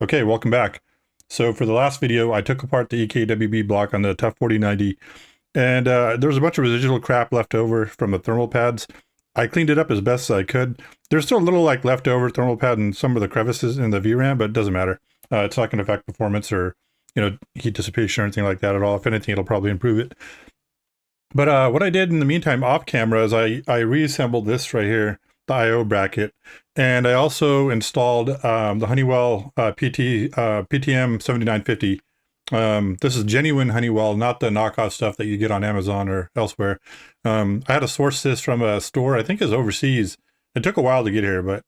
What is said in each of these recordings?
Okay, welcome back. So for the last video, I took apart the EKWB block on the TUF 4090, and there was a bunch of residual crap left over from the thermal pads. I cleaned it up as best as I could. There's still a little like leftover thermal pad in some of the crevices in the VRAM, but it doesn't matter. It's not going to affect performance or heat dissipation or anything like that at all. If anything, it'll probably improve it. But what I did in the meantime off camera is I reassembled this right here, the I/O bracket, and I also installed the Honeywell PTM 7950. This is genuine Honeywell, not the knockoff stuff that you get on Amazon or elsewhere. I had to source this from a store, I think is overseas. It took a while to get here, but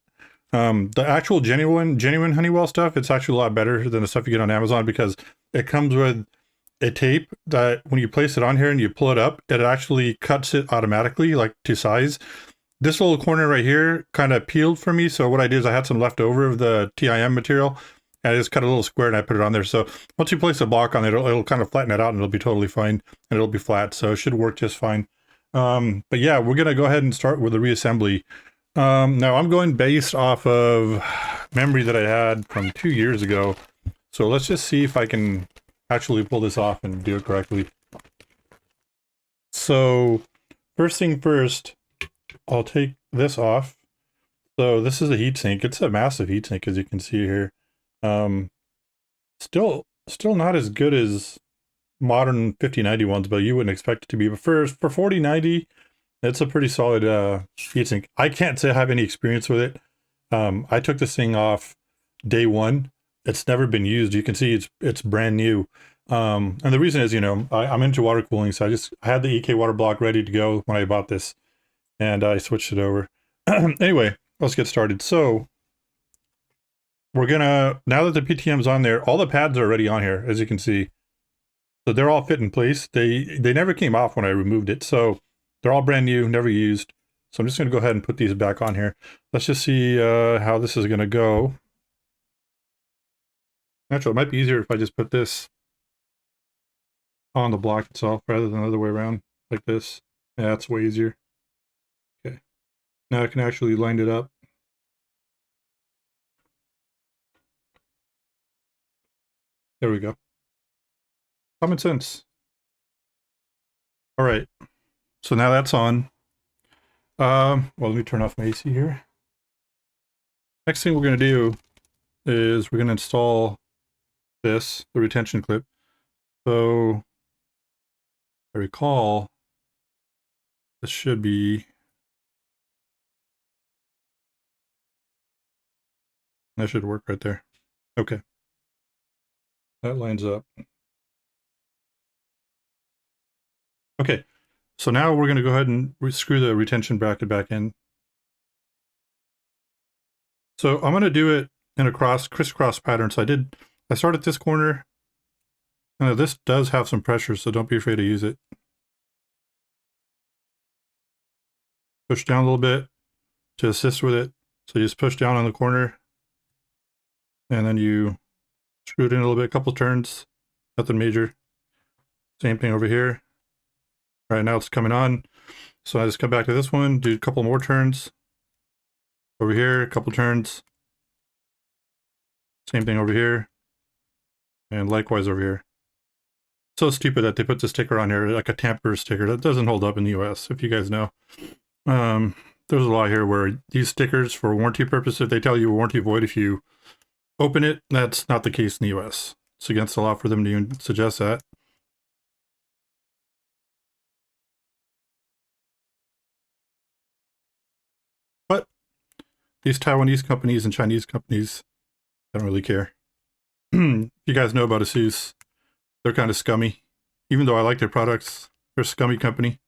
the actual genuine Honeywell stuff, it's actually a lot better than the stuff you get on Amazon because it comes with a tape that when you place it on here and you pull it up, it actually cuts it automatically, like to size. This little corner right here kind of peeled for me. So what I did is I had some left over of the TIM material and I just cut a little square and I put it on there. So once you place a block on it, it'll kind of flatten it out and it'll be totally fine and it'll be flat. So it should work just fine. But yeah, we're going to go ahead and start with the reassembly. Now I'm going based off of memory that I had from 2 years ago. So let's just see if I can actually pull this off and do it correctly. So first thing first, I'll take this off. So this is a heatsink. It's a massive heatsink, as you can see here. Still not as good as modern 5090 ones, but you wouldn't expect it to be. But for 4090, it's a pretty solid heatsink. I can't say I have any experience with it. I took this thing off day one. It's never been used. You can see it's brand new. And the reason is, I'm into water cooling, so I had the EK water block ready to go when I bought this, and I switched it over. Anyway, let's get started. So we're gonna, now that the PTM's on there, all the pads are already on here, as you can see. So they're all fit in place. They never came off when I removed it, so they're all brand new, never used. So I'm just gonna go ahead and put these back on here. Let's just see how this is gonna go. Actually, it might be easier if I just put this on the block itself rather than the other way around, like this. Yeah, that's way easier. Okay. Now I can actually line it up. There we go. Common sense. All right. So now that's on. Well, let me turn off my AC here. Next thing we're going to do is we're going to install the retention clip. So I recall this should be, that should work right there. Okay. That lines up. Okay. So now we're going to go ahead and screw the retention bracket back in. So I'm going to do it in a crisscross pattern. So I started this corner. This does have some pressure, so don't be afraid to use it. Push down a little bit to assist with it. So you just push down on the corner and then you screw it in a little bit, a couple turns, nothing major. Same thing over here. All right, now it's coming on. So I just come back to this one, do a couple more turns. Over here, a couple turns. Same thing over here. And likewise over here. So stupid that they put the sticker on here, like a tamper sticker. That doesn't hold up in the US, if you guys know. There's a lot here where these stickers, for warranty purposes, they tell you warranty void if you open it. That's not the case in the US. It's against the law for them to even suggest that. But these Taiwanese companies and Chinese companies don't really care. If you guys know about ASUS, they're kind of scummy. Even though I like their products, they're a scummy company.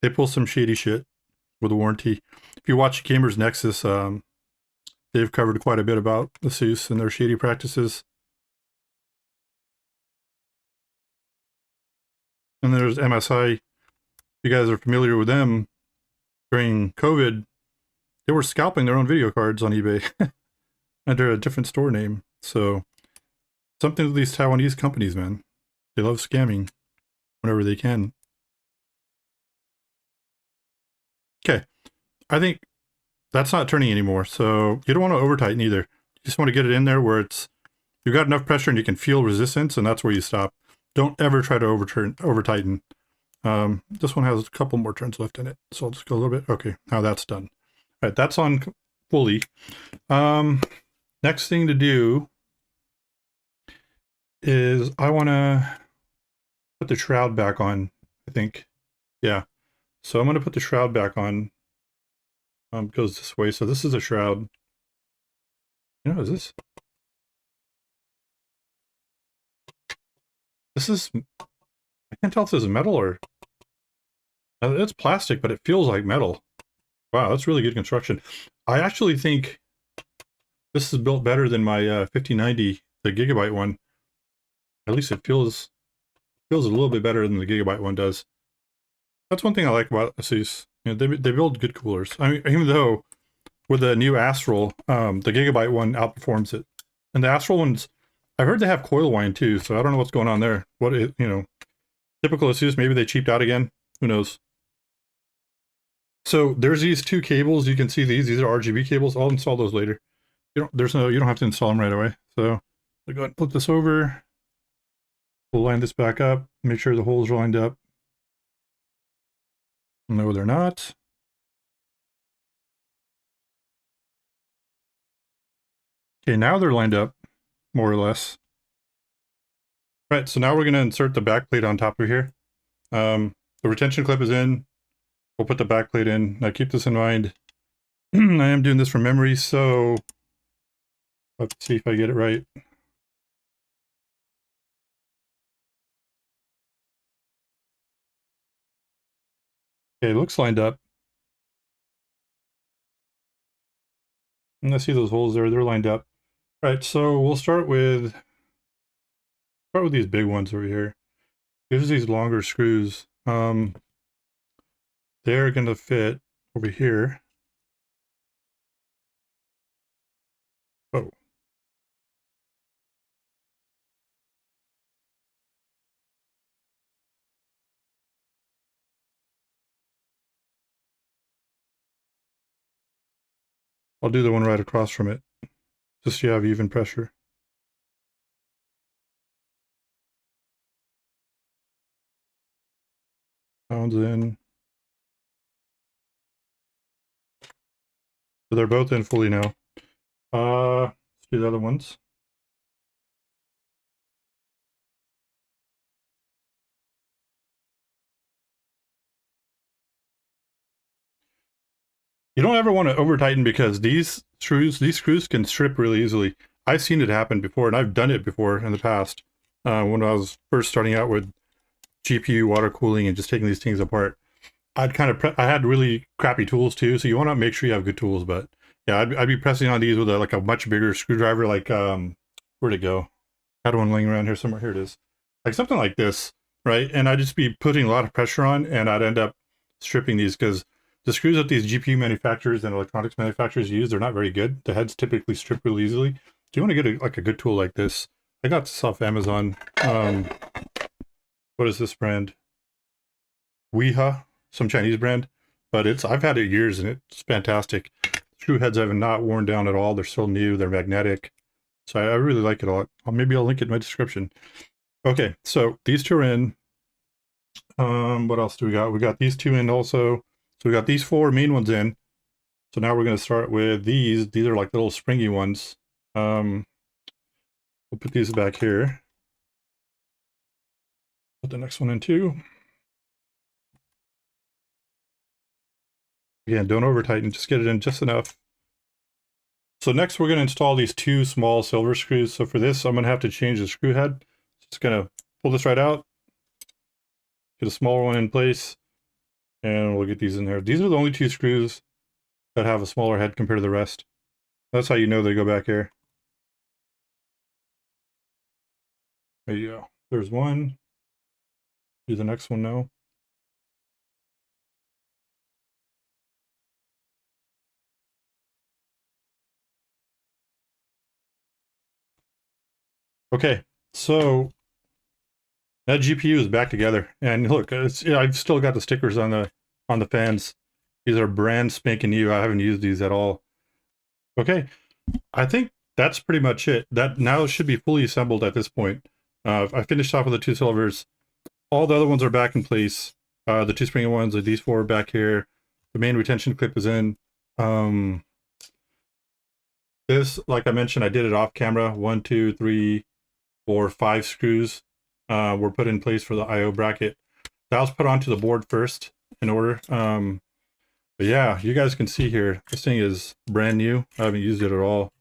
They pull some shady shit with a warranty. If you watch Gamers Nexus, they've covered quite a bit about ASUS and their shady practices. And there's MSI. If you guys are familiar with them, during COVID, they were scalping their own video cards on eBay under a different store name. So something with these Taiwanese companies, man. They love scamming whenever they can. Okay, I think that's not turning anymore. So you don't want to over tighten either. You just want to get it in there where it's, you've got enough pressure and you can feel resistance, and that's where you stop. Don't ever try to over tighten. This one has a couple more turns left in it, so I'll just go a little bit. Okay, now that's done. All right, that's on fully. Next thing to do is I want to put the shroud back on, I think. Yeah. So I'm going to put the shroud back on. Goes this way. So this is a shroud. You know, is this? This is, I can't tell if this is metal or, it's plastic, but it feels like metal. Wow, that's really good construction. I actually think this is built better than my 5090, the Gigabyte one. At least it feels a little bit better than the Gigabyte one does. That's one thing I like about ASUS. You know, they build good coolers. I mean, even though with the new Astral, the Gigabyte one outperforms it. And the Astral ones, I've heard they have coil wind too, so I don't know what's going on there. You know, typical ASUS, maybe they cheaped out again. Who knows? So there's these two cables. You can see these. These are RGB cables. I'll install those later. You don't have to install them right away. So I'll go ahead and flip this over. We'll line this back up. Make sure the holes are lined up. No, they're not. Okay, now they're lined up, more or less. Right, so now we're going to insert the back plate on top of here. The retention clip is in. We'll put the back plate in. Now keep this in mind. I am doing this from memory, so let's see if I get it right. Okay, it looks lined up. And I see those holes there, they're lined up. All right, so we'll start with these big ones over here. There's these longer screws. They're going to fit over here. Oh. I'll do the one right across from it, just so you have even pressure. Pounds in. So they're both in fully now. Let's do the other ones. You don't ever want to over tighten because these screws can strip really easily. I've seen it happen before, and I've done it before in the past when I was first starting out with GPU water cooling and just taking these things apart. I had really crappy tools too, so you want to make sure you have good tools. But yeah, I'd be pressing on these with like a much bigger screwdriver. Like where'd it go? I had one laying around here somewhere. Here it is. Like something like this, right? And I'd just be putting a lot of pressure on, and I'd end up stripping these because the screws that these GPU manufacturers and electronics manufacturers use, they're not very good. The heads typically strip really easily. So you want to get a good tool like this. I got this off Amazon. What is this brand? Weeha, some Chinese brand, but I've had it years and it's fantastic. Screw heads have not worn down at all. They're still new. They're magnetic. So I really like it a lot. Maybe I'll link it in my description. Okay, so these two are in. What else do we got? We got these two in also. So we got these four main ones in. So now we're going to start with these. These are like little springy ones. We'll put these back here. Put the next one in too. Again, don't over tighten, just get it in just enough. So next we're going to install these two small silver screws. So for this, I'm going to have to change the screw head. Just going to pull this right out, get a smaller one in place, and we'll get these in there. These are the only two screws that have a smaller head compared to the rest. That's how you know they go back here. There you go. There's one. Do the next one now. Okay, so that GPU is back together, and look, I've still got the stickers on the fans. These are brand spanking new. I haven't used these at all. Okay, I think that's pretty much it. That now should be fully assembled at this point. I finished off with the 2 silvers. All the other ones are back in place. The 2 spring ones, these 4 are back here. The main retention clip is in. This, like I mentioned, I did it off camera. 1, 2, 3, 4, 5 screws were put in place for the IO bracket. That was put onto the board first in order. But yeah, you guys can see here, this thing is brand new. I haven't used it at all.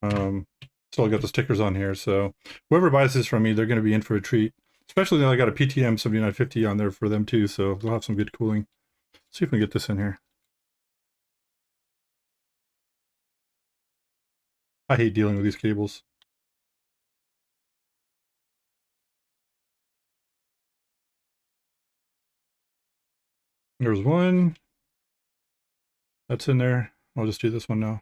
Still got the stickers on here, so whoever buys this from me, they're going to be in for a treat. Especially now I got a PTM 7950 on there for them too, so they'll have some good cooling. Let's see if we can get this in here. I hate dealing with these cables. There's one. That's in there. I'll just do this one now.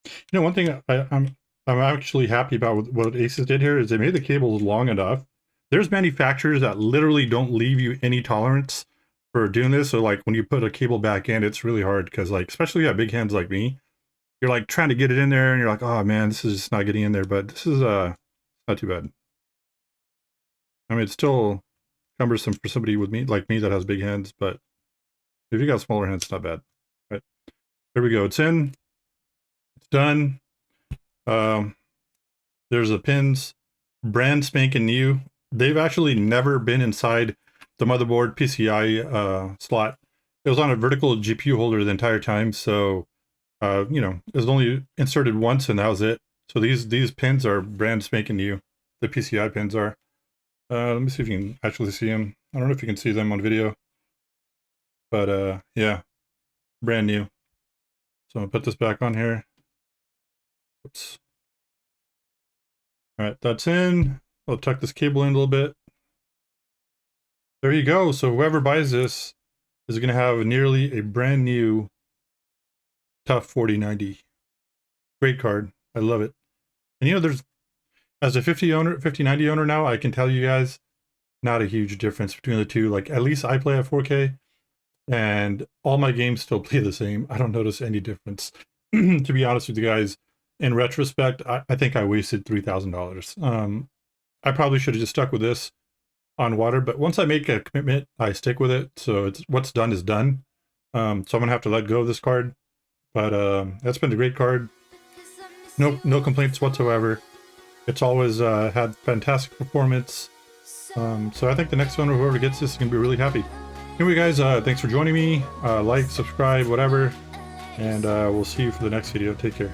You know, one thing I'm actually happy about what ASUS did here is they made the cables long enough. There's manufacturers that literally don't leave you any tolerance for doing this. So like when you put a cable back in, it's really hard because like, especially if you have big hands like me, you're like trying to get it in there and you're like, oh man, this is just not getting in there. But this is not too bad. I mean, it's still cumbersome for somebody with me like me that has big hands, but if you got smaller hands, it's not bad. Right, there we go. It's in. It's done. There's the pins, brand spanking new. They've actually never been inside the motherboard PCI slot. It was on a vertical GPU holder the entire time, so you know, it was only inserted once and that was it. So these pins are brand spanking new. The PCI pins are. Let me see if you can actually see them. I don't know if you can see them on video, but yeah, brand new. So I'm gonna put this back on here. Oops. All right, that's in. I'll tuck this cable in a little bit. There you go. So whoever buys this is going to have nearly a brand new TUF 4090. Great card. I love it. And you know, there's, as a 5090 owner now, I can tell you guys, not a huge difference between the two. Like, at least I play at 4K, and all my games still play the same. I don't notice any difference. To be honest with you guys, in retrospect, I think I wasted $3,000. I probably should have just stuck with this on water, but once I make a commitment, I stick with it. So it's what's done is done. So I'm gonna have to let go of this card, but that's been a great card. No complaints whatsoever. It's always had fantastic performance. So I think the next one, whoever gets this, is gonna be really happy. Anyway, guys, thanks for joining me. Like, subscribe, whatever, and we'll see you for the next video. Take care.